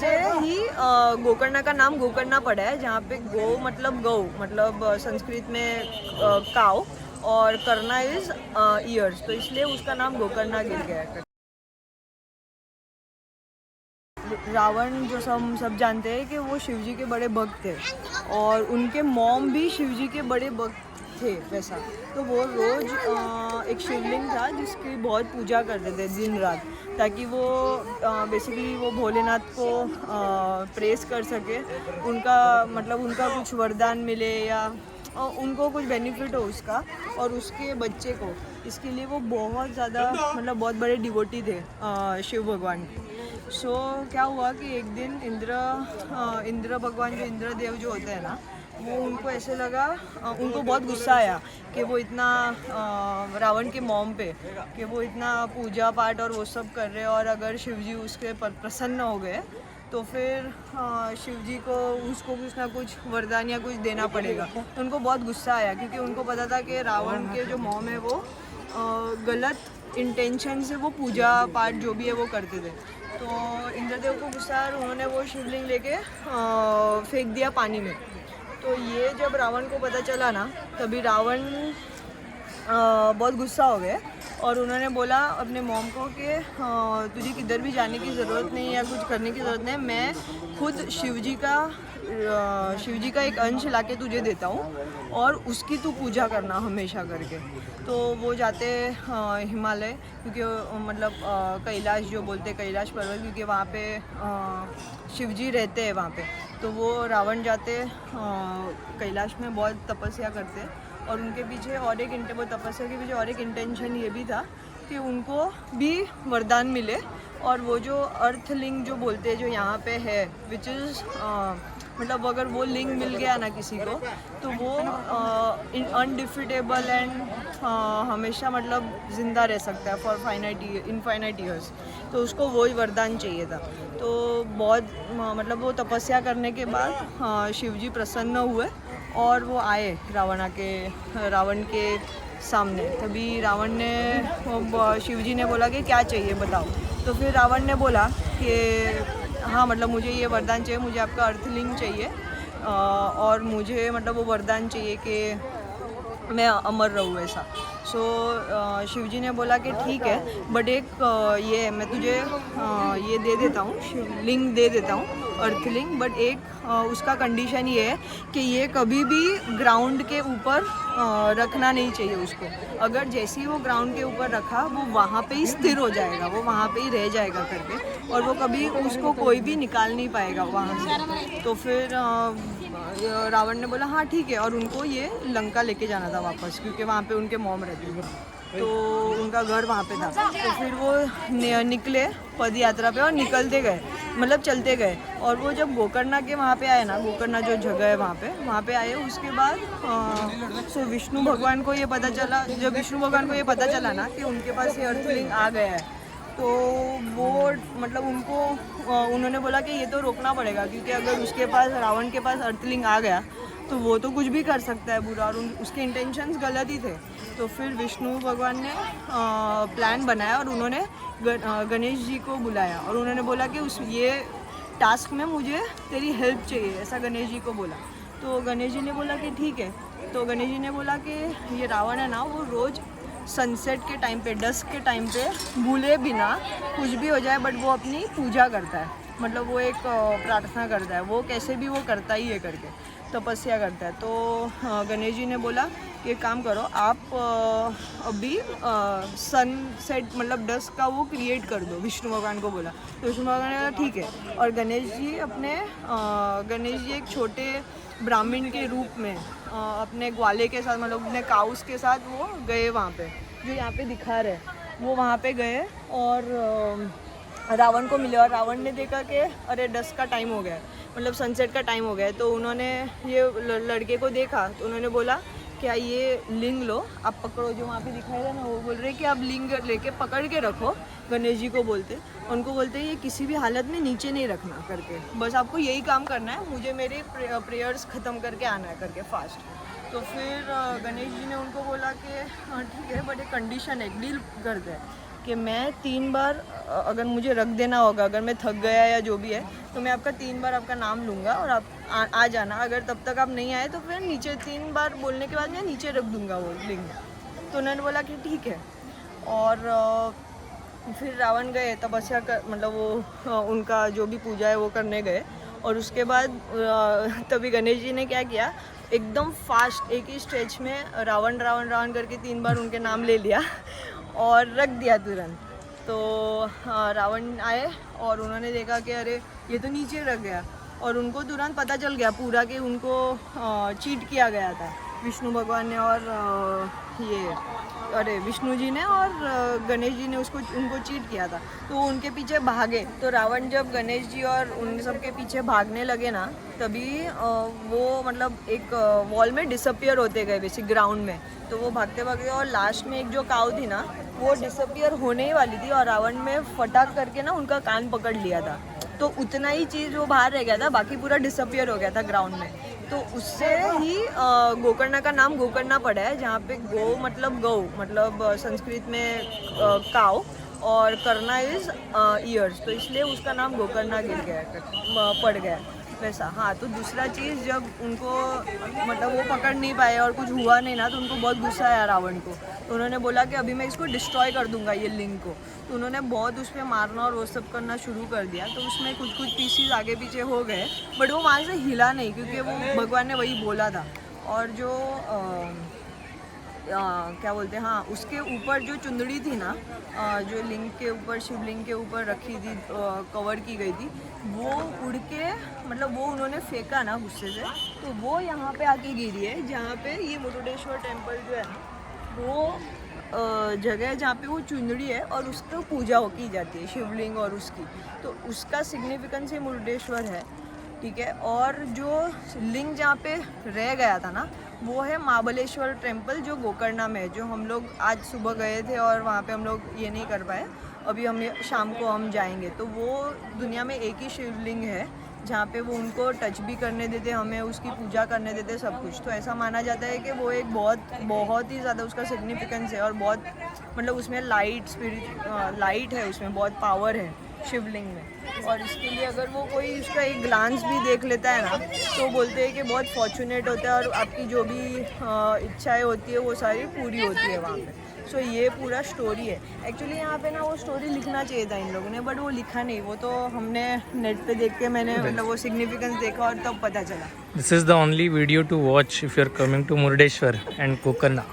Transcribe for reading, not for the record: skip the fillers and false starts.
से ही गोकर्णा का नाम गोकर्णा पड़ा है, जहाँ पे गो मतलब गौ मतलब संस्कृत में काव और करना इज ईयर्स, तो इसलिए उसका नाम गोकर्णा गिर गया है। रावण जो सब जानते हैं कि वो शिवजी के बड़े भक्त थे और उनके मॉम भी शिवजी के बड़े भक्त थे वैसा। तो वो रोज़ एक शिवलिंग था जिसकी बहुत पूजा करते थे दिन रात, ताकि वो बेसिकली वो भोलेनाथ को प्रेस कर सके, उनका मतलब उनका कुछ वरदान मिले या उनको कुछ बेनिफिट हो उसका और उसके बच्चे को। इसके लिए वो बहुत ज़्यादा मतलब बहुत बड़े डिवोटी थे शिव भगवान के। सो क्या हुआ कि एक दिन इंद्र भगवान जो इंद्रदेव जो होते हैं ना, वो उनको ऐसे लगा, उनको बहुत गुस्सा आया कि वो इतना रावण के मॉम पे कि वो इतना पूजा पाठ और वो सब कर रहे हैं, और अगर शिवजी उसके पर प्रसन्न हो गए तो फिर शिवजी को उसको कुछ ना कुछ वरदान या कुछ देना पड़ेगा। तो उनको बहुत गुस्सा आया क्योंकि उनको पता था कि रावण के जो मॉम है वो गलत इंटेंशन से वो पूजा पाठ जो भी है वो करते थे। तो इंद्रदेव को गुस्सा आया और उन्होंने वो शिवलिंग लेके फेंक दिया पानी में। तो ये जब रावण को पता चला ना, तभी रावण बहुत गुस्सा हो गए और उन्होंने बोला अपने मॉम को कि तुझे किधर भी जाने की ज़रूरत नहीं या कुछ करने की ज़रूरत नहीं, मैं खुद शिवजी का एक अंश लाके तुझे देता हूँ और उसकी तू पूजा करना हमेशा करके। तो वो जाते हिमालय, क्योंकि मतलब कैलाश जो बोलते कैलाश पर्वत, क्योंकि वहाँ पे शिवजी रहते हैं वहाँ पे। तो वो रावण जाते कैलाश में बहुत तपस्या करते, और उनके पीछे और एक वो तपस्या के पीछे और एक इंटेंशन ये भी था कि उनको भी वरदान मिले, और वो जो अर्थ लिंग जो बोलते हैं जो यहाँ पे है, विच इज़ मतलब अगर वो लिंग मिल गया ना किसी को तो वो अनडिफिटेबल एंड हमेशा मतलब ज़िंदा रह सकता है फॉर इनफाइनाइट ईयर्स। तो उसको वो ही वरदान चाहिए था। तो बहुत मतलब वो तपस्या करने के बाद शिवजी प्रसन्न हुए और वो आए रावण के सामने। तभी रावण ने शिवजी ने बोला कि क्या चाहिए बताओ। तो फिर रावण ने बोला कि हाँ मतलब मुझे ये वरदान चाहिए, मुझे आपका अर्थलिंग चाहिए और मुझे मतलब वो वरदान चाहिए कि मैं अमर रहूँ ऐसा। सो शिवजी ने बोला कि ठीक है, बट एक ये मैं तुझे ये दे देता हूँ, शिवलिंग दे देता हूँ अर्थलिंग, बट एक उसका कंडीशन ये है कि ये कभी भी ग्राउंड के ऊपर रखना नहीं चाहिए उसको। अगर जैसे ही वो ग्राउंड के ऊपर रखा वो वहाँ पे ही स्थिर हो जाएगा, वो वहाँ पे ही रह जाएगा करके, और वो कभी उसको कोई भी निकाल नहीं पाएगा वहाँ से। तो फिर रावण ने बोला हाँ ठीक है, और उनको ये लंका लेके जाना था वापस, क्योंकि वहाँ पे उनके मॉम रहती थी, तो उनका घर वहाँ पे था। तो फिर वो निकले पद यात्रा पे और निकलते गए, मतलब चलते गए। और वो जब गोकर्णा के वहाँ पे आए ना, गोकर्णा जो जगह है वहाँ पे आए, उसके बाद सो विष्णु भगवान को ये पता चला, जब विष्णु भगवान को ये पता चला ना कि उनके पास ये अर्थलिंग आ गया है, तो वो मतलब उन्होंने बोला कि ये तो रोकना पड़ेगा, क्योंकि अगर उसके पास रावण के पास अर्थलिंग आ गया तो वो तो कुछ भी कर सकता है बुरा, और उसके इंटेंशंस गलत ही थे। तो फिर विष्णु भगवान ने प्लान बनाया और उन्होंने गणेश जी को बुलाया और उन्होंने बोला कि ये टास्क में मुझे तेरी हेल्प चाहिए, ऐसा गणेश जी को बोला। तो गणेश जी ने बोला कि ठीक है। तो गणेश जी ने बोला कि ये रावण है ना, वो रोज़ सनसेट के टाइम पे, डस्क के टाइम पे भूले बिना कुछ भी हो जाए बट वो अपनी पूजा करता है, मतलब वो एक प्रार्थना करता है, वो कैसे भी वो करता ही है करके तपस्या करता है। तो गणेश जी ने बोला कि एक काम करो, आप अभी सनसेट मतलब डस्क का वो क्रिएट कर दो, विष्णु भगवान को बोला। तो विष्णु भगवान ने बोला ठीक है, और गणेश जी एक छोटे ब्राह्मण के रूप में अपने ग्वाले के साथ, मतलब अपने काउस के साथ वो गए वहाँ पे, जो यहाँ पे दिखा रहे, वो वहाँ पे गए और रावण को मिले। और रावण ने देखा कि अरे डस्क का टाइम हो गया, मतलब सनसेट का टाइम हो गया। तो उन्होंने ये लड़के को देखा तो उन्होंने बोला क्या ये लिंग लो, आप पकड़ो, जो वहाँ पे दिखाई दे ना, वो बोल रहे कि आप लिंग लेके पकड़ के रखो, गणेश जी को बोलते, उनको बोलते हैं ये किसी भी हालत में नीचे नहीं रखना करके, बस आपको यही काम करना है, मुझे मेरे प्रेयर्स ख़त्म करके आना है करके फास्ट। तो फिर गणेश जी ने उनको बोला कि हाँ ठीक है, बट एक कंडीशन है, डील करते हैं। कि मैं 3 बार अगर मुझे रख देना होगा, अगर मैं थक गया या जो भी है, तो मैं आपका 3 बार आपका नाम लूँगा और आप आ जाना। अगर तब तक आप नहीं आए तो फिर नीचे 3 बार बोलने के बाद मैं नीचे रख दूँगा वो लिंग। तो उन्होंने बोला कि ठीक है। और फिर रावण गए तपस्या कर, मतलब वो उनका जो भी पूजा है वो करने गए। और उसके बाद तभी गणेश जी ने क्या किया, एकदम फास्ट एक ही स्ट्रेच में रावण रावण रावण करके 3 बार उनके नाम ले लिया और रख दिया तुरंत। तो रावण आए और उन्होंने देखा कि अरे ये तो नीचे रख गया, और उनको तुरंत पता चल गया पूरा कि उनको चीट किया गया था विष्णु भगवान ने और विष्णु जी ने और गणेश जी ने उनको चीट किया था। तो वो उनके पीछे भागे। तो रावण जब गणेश जी और उन सब के पीछे भागने लगे ना, तभी वो मतलब एक वॉल में डिसअपियर होते गए बेसिक ग्राउंड में। तो वो भागते भागते और लास्ट में एक जो काऊ थी ना, वो डिसअपियर होने ही वाली थी और रावण में फटाक करके ना उनका कान पकड़ लिया था। तो उतना ही चीज़ वो बाहर रह गया था, बाकी पूरा डिसअपियर हो गया था ग्राउंड में। तो उससे ही गोकर्णा का नाम गोकर्णा पड़ा है, जहाँ पे गो मतलब गौ, मतलब संस्कृत में काव, और करना इज ईयर्स, तो इसलिए उसका नाम गोकर्णा गिर गया, पड़ गया वैसा। हाँ, तो दूसरा चीज़ जब उनको मतलब वो पकड़ नहीं पाए और कुछ हुआ नहीं ना, तो उनको बहुत गुस्सा आया रावण को। तो उन्होंने बोला कि अभी मैं इसको डिस्ट्रॉय कर दूंगा ये लिंग को। तो उन्होंने बहुत उस पर मारना और वो सब करना शुरू कर दिया। तो उसमें कुछ कुछ पीसीज आगे पीछे हो गए, बट वो वहाँ से हिला नहीं, क्योंकि वो भगवान ने वही बोला था। और जो क्या बोलते हैं, हाँ, उसके ऊपर जो चुंदड़ी थी ना, जो लिंग के ऊपर, शिवलिंग के ऊपर रखी थी, कवर की गई थी, वो उड़ के मतलब वो उन्होंने फेंका ना गुस्से से, तो वो यहाँ पे आके गिरी है, जहाँ पे ये मुरुडेश्वर टेम्पल जो है ना, वो जगह है जहाँ पे वो चुंदड़ी है और उसको पूजा की जाती है, शिवलिंग और उसकी। तो उसका सिग्निफिकेंस ही मुरुडेश्वर है, ठीक है। और जो लिंग जहाँ पे रह गया था ना, वो है महाबलेश्वर टेम्पल, जो गोकर्णा में है, जो हम लोग आज सुबह गए थे और वहाँ पे हम लोग ये नहीं कर पाए। अभी हम शाम को हम जाएंगे। तो वो दुनिया में एक ही शिवलिंग है जहाँ पे वो उनको टच भी करने देते, हमें उसकी पूजा करने देते, सब कुछ। तो ऐसा माना जाता है कि वो एक बहुत ही ज़्यादा उसका सिग्निफिकेंस है, और बहुत मतलब उसमें लाइट है, उसमें बहुत पावर है शिवलिंग में। और इसके लिए अगर वो कोई उसका एक ग्लांस भी देख लेता है ना, तो बोलते हैं कि बहुत फॉर्चुनेट होता है और आपकी जो भी इच्छाएं होती है वो सारी पूरी होती है वहाँ पे। सो ये पूरा स्टोरी है। एक्चुअली यहाँ पे ना वो स्टोरी लिखना चाहिए था इन लोगों ने, बट वो लिखा नहीं। वो तो हमने नेट पे देख के मैंने मतलब वो सिग्निफिकेंस देखा और तब पता चला। This is the only video to watch if you are coming to Murdeshwar and Gokarna.